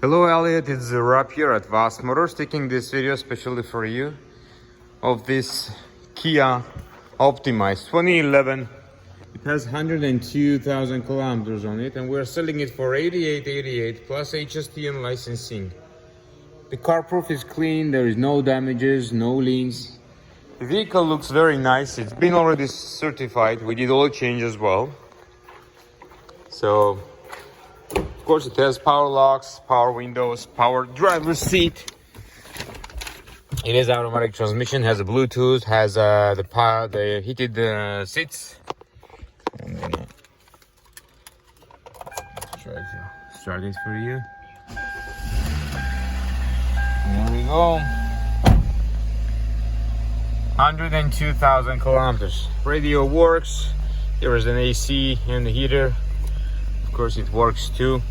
Hello Elliot, it's Rob here at Vos Motors, taking this video especially for you of this Kia Optima. It's 2011. It has 102,000 kilometers on it and we're selling it for 88,88 plus HST and licensing. The car proof is clean, there is no damages, no liens. The vehicle looks very nice. It's been already certified. We did oil change as well. So of course it has power locks, power windows, power driver's seat. It is automatic transmission, has a Bluetooth, has the heated seats. I'm gonna try to start it for you. There we go. 102,000 kilometers. Radio works. There is an AC and the heater. Of course it works too.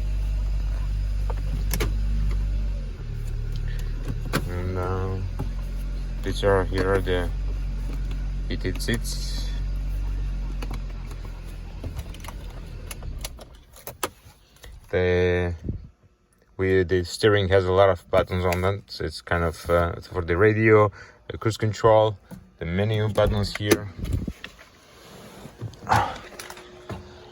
And here are the heated seats. The steering has a lot of buttons on it, so it's kind of for the radio, the cruise control, the menu buttons here.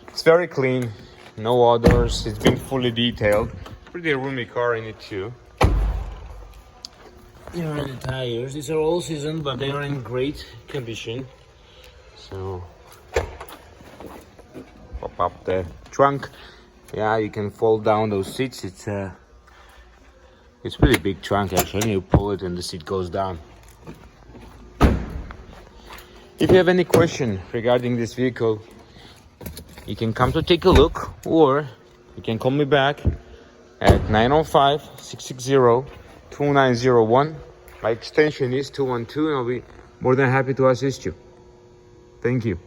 It's very clean, no odors. It's been fully detailed. Pretty roomy car in it too. Here are the tires. These are all season, but they are in great condition. So pop up the trunk. Yeah, you can fold down those seats. It's pretty big trunk actually. You pull it and the seat goes down. If you have any question regarding this vehicle, you can come to take a look, or you can call me back at 905-660-2901. My extension is 212 and I'll be more than happy to assist you. Thank you.